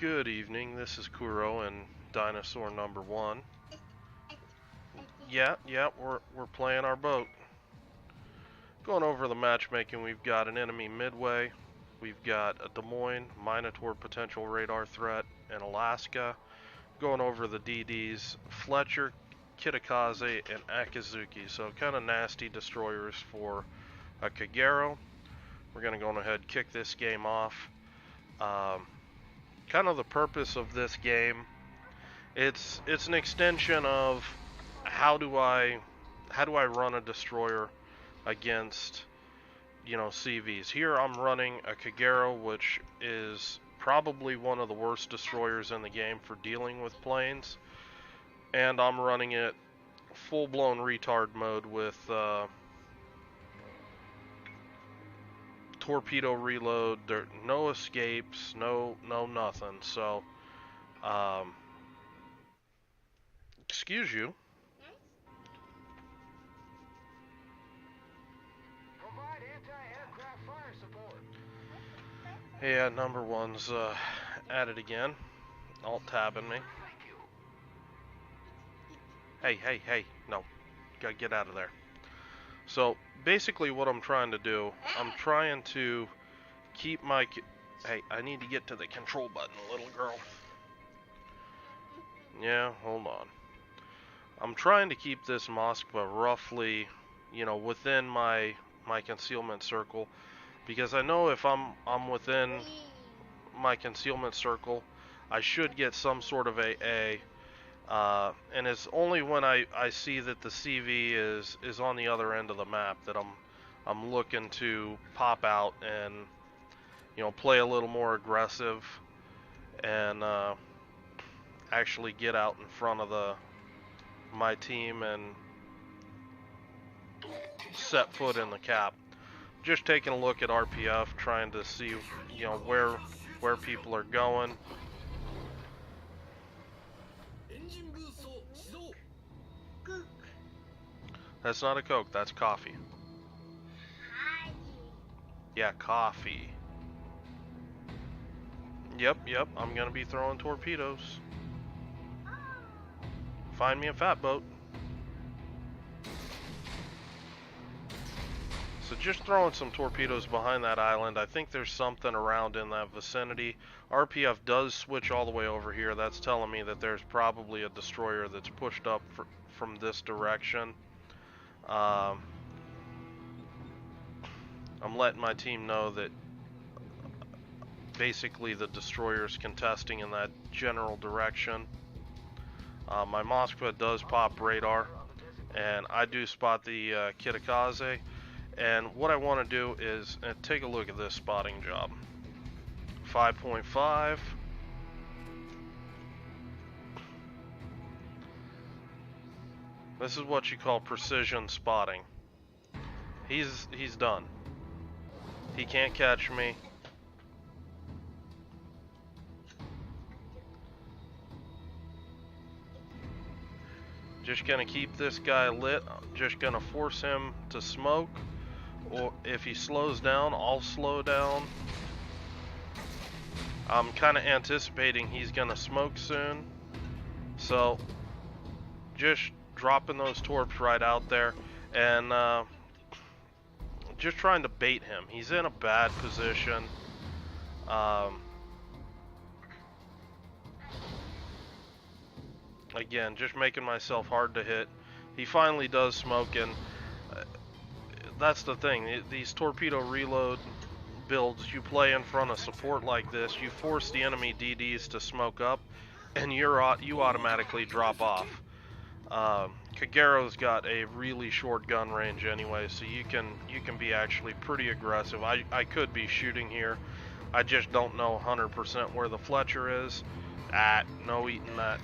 Good evening, this is Kuro and Dinosaur number 1. Yeah, we're playing our boat. Going over the matchmaking, we've got an enemy Midway, we've got a Des Moines, Minotaur potential radar threat, and Alaska. Going over the DDs, Fletcher, Kitakaze, and Akizuki. So kind of nasty destroyers for a Kagero. We're going to go ahead and kick this game off. Kind of the purpose of this game, it's an extension of how do I run a destroyer against, you know, CVs. Here I'm running a Kagero, which is probably one of the worst destroyers in the game for dealing with planes, and I'm running it full-blown retard mode with torpedo reload. There no escapes, no nothing. So excuse you. Provide anti-aircraft fire support. Yeah, number 1's at it again. Alt tabbing me. Hey, no, gotta get out of there. So basically what I'm trying to do, I'm trying to keep my... Hey, I need to get to the control button, little girl. Yeah, hold on. I'm trying to keep this Moskva roughly, you know, within my concealment circle, because I know if I'm within my concealment circle, I should get some sort of AA. And it's only when I see that the CV is on the other end of the map that I'm looking to pop out and, you know, play a little more aggressive and actually get out in front of my team and set foot in the cap. Just taking a look at RPF, trying to see, you know, where people are going. That's not a Coke, that's coffee. Yeah, coffee. Yep, I'm gonna be throwing torpedoes. Find me a fat boat. So just throwing some torpedoes behind that island. I think there's something around in that vicinity. RPF does switch all the way over here. That's telling me that there's probably a destroyer that's pushed up from this direction. I'm letting my team know that basically the destroyer's contesting in that general direction. My Moskva does pop radar, and I do spot the Kitakaze. And what I want to do is take a look at this spotting job. 5.5. This is what you call precision spotting. He's done. He can't catch me. Just gonna keep this guy lit. I'm just gonna force him to smoke, or if he slows down, I'll slow down. I'm kind of anticipating he's gonna smoke soon, so just dropping those torps right out there and just trying to bait him. He's in a bad position. Again, just making myself hard to hit. He finally does smoke, and that's the thing. These torpedo reload builds, you play in front of support like this, you force the enemy DDs to smoke up, and you automatically drop off. Kagero's got a really short gun range anyway, so you can be actually pretty aggressive. I could be shooting here. I just don't know 100% where the Fletcher is. No eating that.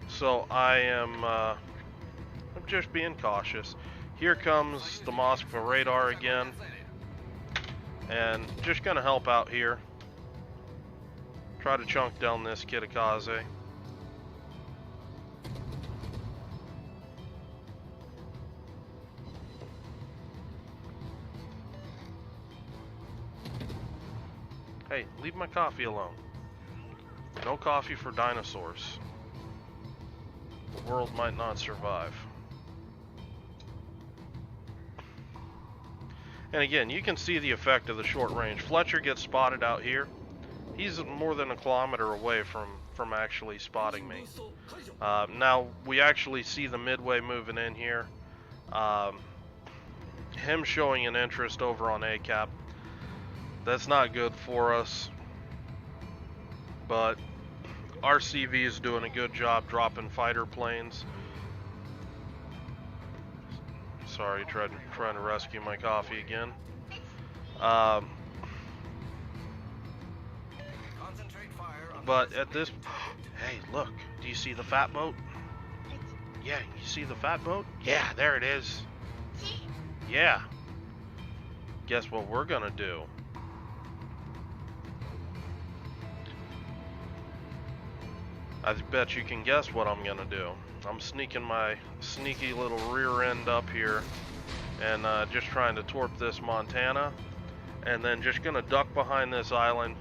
So I'm just being cautious. Here comes the Moskva radar again, and just gonna help out here. Try to chunk down this Kitakaze. Hey, leave my coffee alone. No coffee for dinosaurs. The world might not survive. And again, you can see the effect of the short range. Fletcher gets spotted out here. He's more than a kilometer away from actually spotting me. Now, we actually see the Midway moving in here. Him showing an interest over on ACAP. That's not good for us. But RCV is doing a good job dropping fighter planes. Sorry, trying to rescue my coffee again. But at this... Hey, look. Do you see the fat boat? Yeah, you see the fat boat? Yeah, there it is. Yeah. Guess what we're gonna do? I bet you can guess what I'm gonna do. I'm sneaking my sneaky little rear end up here and just trying to torp this Montana, and then just gonna duck behind this island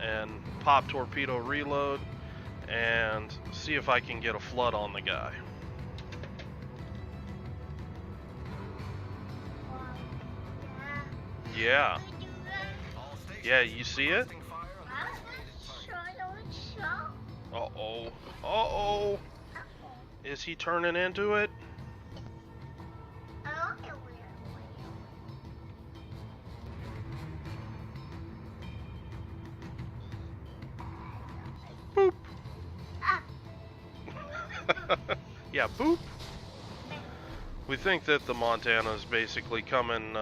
and pop torpedo reload and see if I can get a flood on the guy. Yeah. Yeah, you see it? Uh-oh. Uh-oh. Is he turning into it? Boop. Yeah, boop. We think that the Montana is basically coming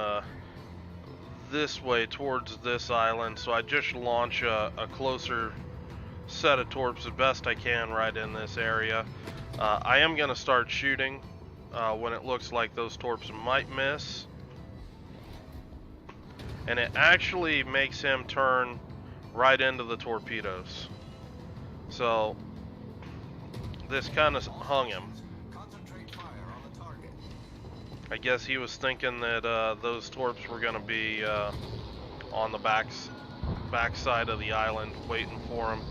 this way towards this island, so I just launch a closer set of torps the best I can right in this area. I am going to start shooting when it looks like those torps might miss. And it actually makes him turn right into the torpedoes. So this kind of hung him. I guess he was thinking that those torps were going to be on the back side of the island waiting for him.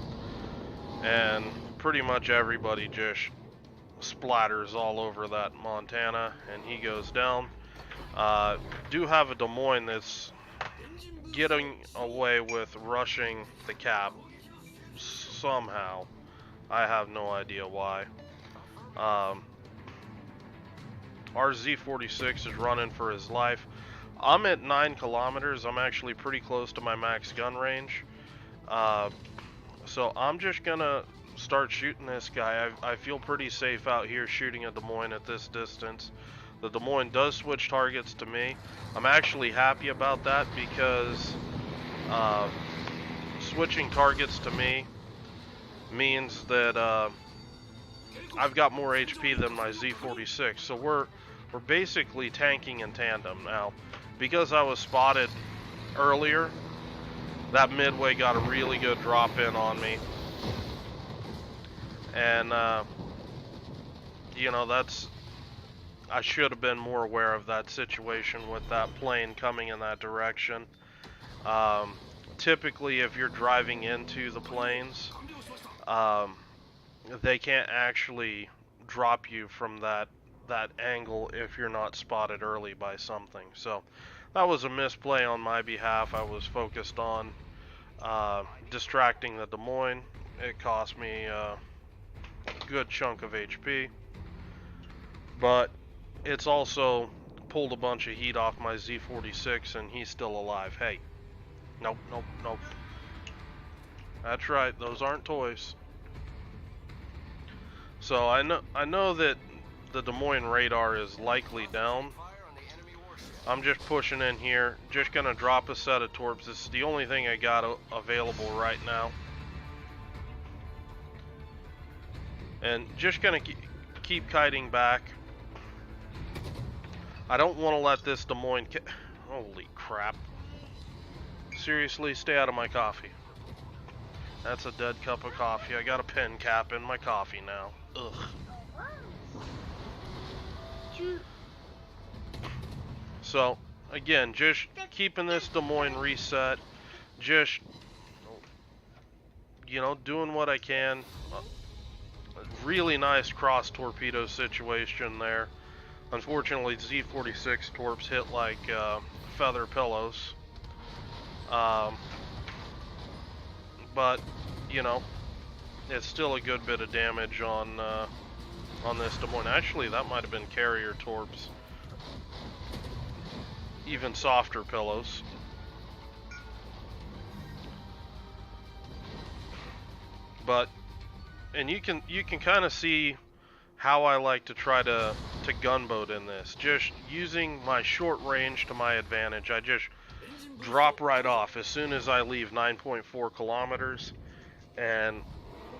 And pretty much everybody just splatters all over that Montana, and he goes down. Do have a Des Moines that's getting away with rushing the cap somehow. I have no idea why. Our Z46 is running for his life. I'm at 9 kilometers. I'm actually pretty close to my max gun range. So I'm just gonna start shooting this guy. I feel pretty safe out here shooting a Des Moines at this distance. The Des Moines does switch targets to me. I'm actually happy about that because switching targets to me means that I've got more HP than my Z46. So we're basically tanking in tandem now. Because I was spotted earlier, that Midway got a really good drop in on me. And, you know, I should have been more aware of that situation with that plane coming in that direction. Typically, if you're driving into the planes, they can't actually drop you from that angle if you're not spotted early by something. So that was a misplay on my behalf. I was focused on distracting the Des Moines. It cost me a good chunk of HP, but it's also pulled a bunch of heat off my Z46, and he's still alive. Hey, nope, nope, nope. That's right, those aren't toys. So I know that the Des Moines radar is likely down. I'm just pushing in here, just gonna drop a set of torps. This is the only thing I got available right now. And just gonna keep kiting back. I don't want to let this Des Moines holy crap. Seriously, stay out of my coffee. That's a dead cup of coffee. I got a pen cap in my coffee now. Ugh. So, again, just keeping this Des Moines reset. Just you know, doing what I can. Really nice cross torpedo situation there. Unfortunately, Z46 torps hit like feather pillows. But, you know, it's still a good bit of damage on this Des Moines. Actually, that might have been carrier torps. Even softer pillows. But, and you can kind of see how I like to try to gunboat in this. Just using my short range to my advantage. I just drop right off as soon as I leave 9.4 kilometers, and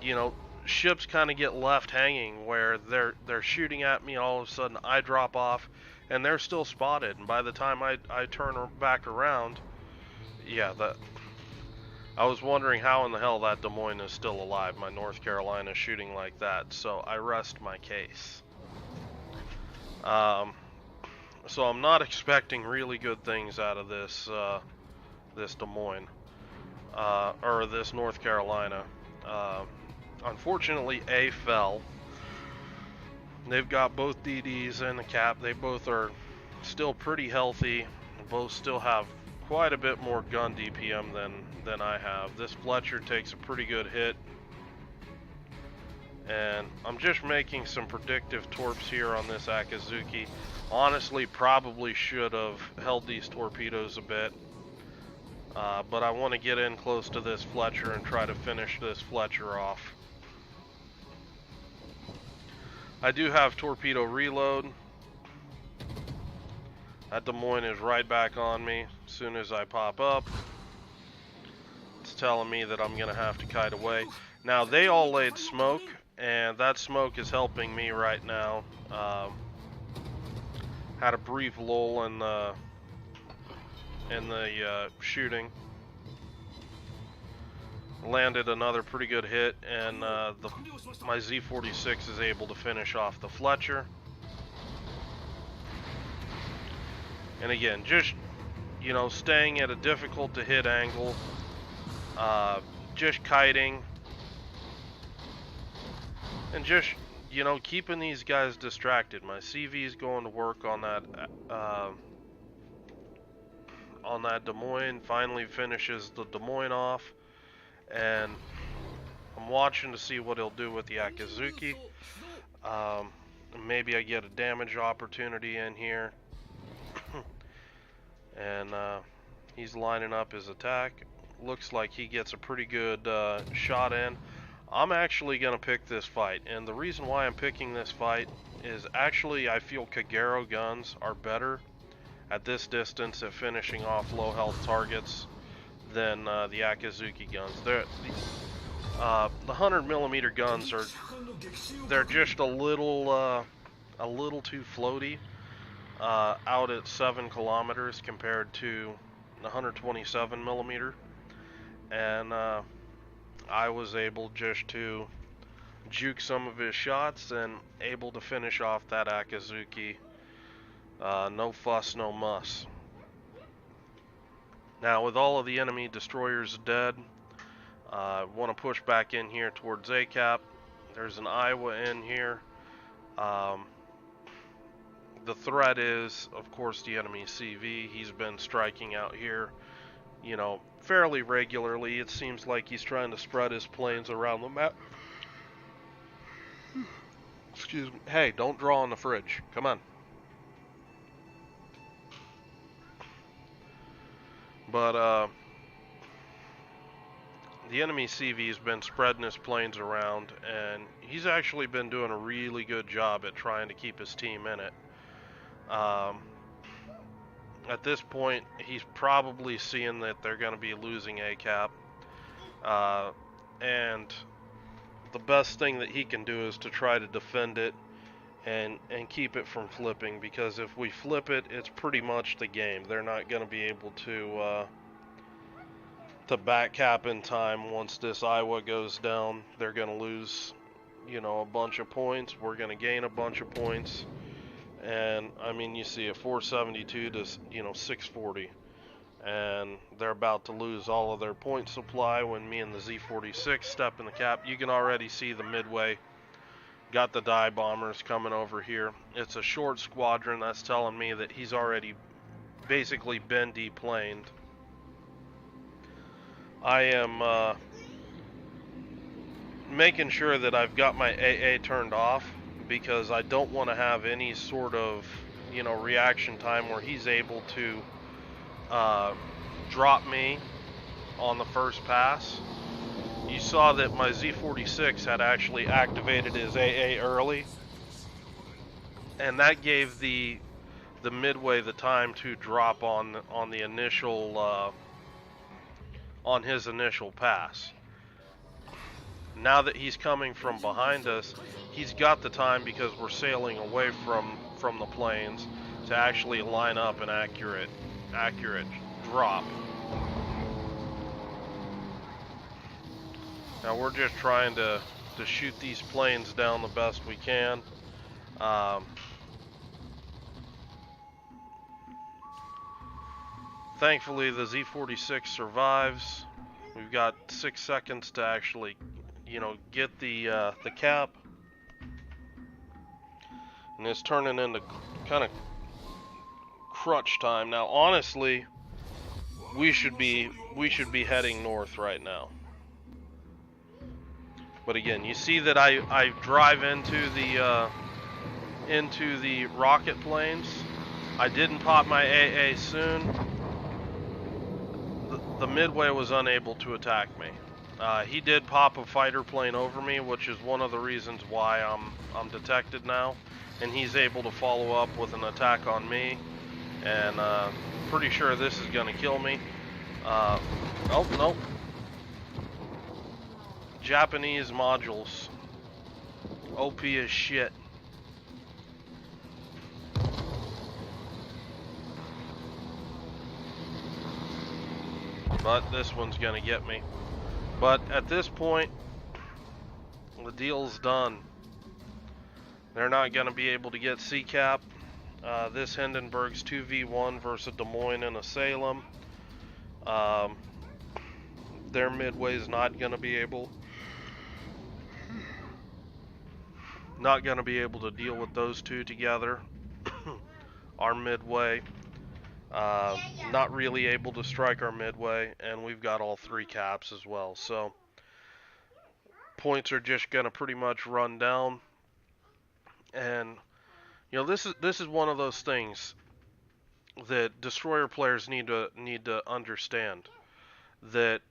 you know, ships kind of get left hanging where they're shooting at me. All of a sudden I drop off and they're still spotted, and by the time I turn back around, yeah, I was wondering how in the hell that Des Moines is still alive, my North Carolina shooting like that. So I rest my case. So I'm not expecting really good things out of this this Des Moines, or this North Carolina. Unfortunately, A fell. They've got both DDs and the cap. They both are still pretty healthy. Both still have quite a bit more gun DPM than I have. This Fletcher takes a pretty good hit. And I'm just making some predictive torps here on this Akazuki. Honestly, probably should have held these torpedoes a bit. But I want to get in close to this Fletcher and try to finish this Fletcher off. I do have torpedo reload. That Des Moines is right back on me as soon as I pop up. It's telling me that I'm going to have to kite away. Now, they all laid smoke, and that smoke is helping me right now. Had a brief lull in the shooting. Landed another pretty good hit, and my Z46 is able to finish off the Fletcher. And again, just, you know, staying at a difficult to hit angle, just kiting, and just, you know, keeping these guys distracted. My CV is going to work on that Des Moines. Finally finishes the Des Moines off, and I'm watching to see what he'll do with the Akazuki. Maybe I get a damage opportunity in here. And he's lining up his attack. Looks like he gets a pretty good shot in. I'm actually going to pick this fight, and the reason why I'm picking this fight is actually I feel Kagero guns are better at this distance at finishing off low health targets than the Akazuki guns. The 100mm guns they're just a little too floaty out at 7 kilometers compared to the 127mm, and I was able just to juke some of his shots and able to finish off that Akazuki. No fuss, no muss. Now, with all of the enemy destroyers dead, I want to push back in here towards ACAP. There's an Iowa in here. The threat is, of course, the enemy CV. He's been striking out here, you know, fairly regularly. It seems like he's trying to spread his planes around the map. Excuse me. Hey, don't draw on the fridge. Come on. But, the enemy CV has been spreading his planes around, and he's actually been doing a really good job at trying to keep his team in it. At this point, he's probably seeing that they're going to be losing ACAP. And the best thing that he can do is to try to defend it and keep it from flipping, because if we flip it, it's pretty much the game. They're not going to be able to back cap in time. Once this Iowa goes down, they're going to lose, you know, a bunch of points. We're going to gain a bunch of points. And I mean, you see a 472 to, you know, 640. and they're about to lose all of their point supply when me and the Z-46 step in the cap. You can already see the Midway got the dive bombers coming over here. It's a short squadron. That's telling me that he's already basically been deplaned. I am making sure that I've got my AA turned off because I don't want to have any sort of, you know, reaction time where he's able to drop me on the first pass. You saw that my Z-46 had actually activated his AA early, and that gave the Midway the time to drop on the initial on his initial pass. Now that he's coming from behind us, he's got the time, because we're sailing away from the planes, to actually line up an accurate drop. Now we're just trying to shoot these planes down the best we can. Thankfully, the Z-46 survives. We've got 6 seconds to actually, you know, get the cap, and it's turning into kind of crutch time now. Honestly, we should be heading north right now. But again, you see that I drive into the rocket planes. I didn't pop my AA soon. The Midway was unable to attack me. He did pop a fighter plane over me, which is one of the reasons why I'm detected now, and he's able to follow up with an attack on me, and pretty sure this is gonna kill me. Nope. Japanese modules. OP as shit. But this one's gonna get me. But at this point, the deal's done. They're not gonna be able to get C-cap. This Hindenburg's 2v1 versus Des Moines and a Salem. Their Midway's not gonna be able to deal with those two together. Our Midway, not really able to strike our Midway, and we've got all 3 caps as well. So points are just gonna pretty much run down, and you know, this is one of those things that destroyer players need to understand, that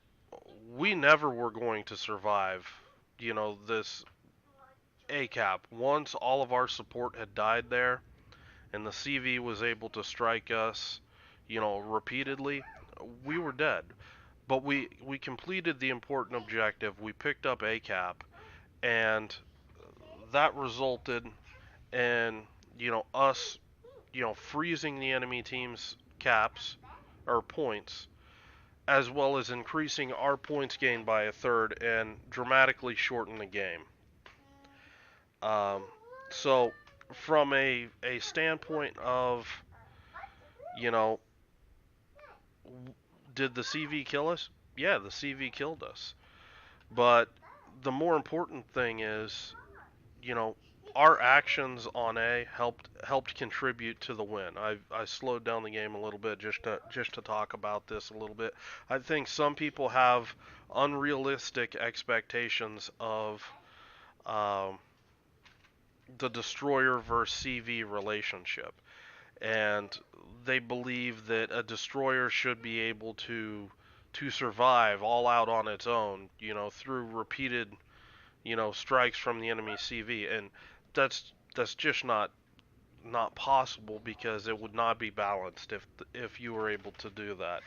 we never were going to survive, you know, this A cap. Once all of our support had died there, and the CV was able to strike us, you know, repeatedly, we were dead. But we completed the important objective. We picked up A cap, and that resulted in, you know, us, you know, freezing the enemy team's caps or points, as well as increasing our points gained by a third and dramatically shorten the game. So from a standpoint of, you know, did the CV kill us? Yeah, the CV killed us. But the more important thing is, you know, our actions on A helped contribute to the win. I slowed down the game a little bit just to talk about this a little bit. I think some people have unrealistic expectations of the destroyer versus CV relationship, and they believe that a destroyer should be able to survive all out on its own, you know, through repeated, you know, strikes from the enemy CV, and that's just not possible, because it would not be balanced if you were able to do that.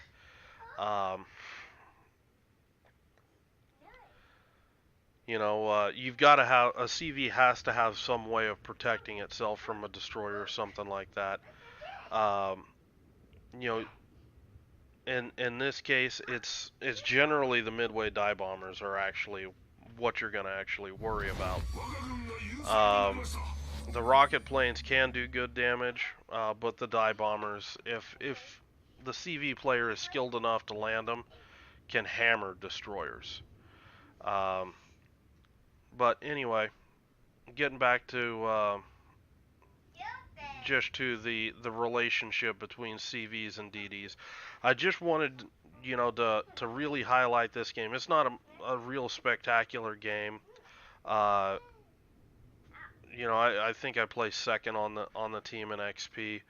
You know, you've got to have a CV has to have some way of protecting itself from a destroyer or something like that. You know, in this case, it's generally the Midway dive bombers are actually what you're going to actually worry about. The rocket planes can do good damage, but the dive bombers, if the CV player is skilled enough to land them, can hammer destroyers. But anyway, getting back to just to the relationship between CVs and DDs, I just wanted to really highlight this game. It's not a real spectacular game. I think I placed second on the team in XP,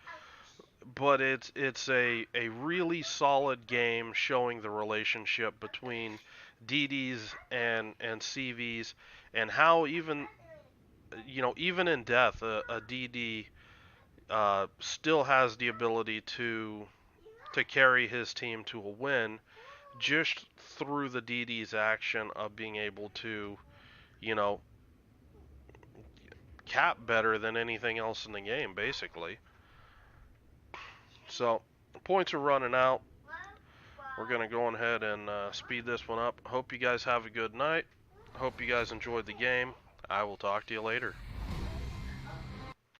but it's a really solid game showing the relationship between DDs and CVs, and how even in death a DD still has the ability to carry his team to a win just through the DD's action of being able to you know cap better than anything else in the game, basically. So points are running out. We're going to go ahead and speed this one up. Hope you guys have a good night. Hope you guys enjoyed the game. I will talk to you later.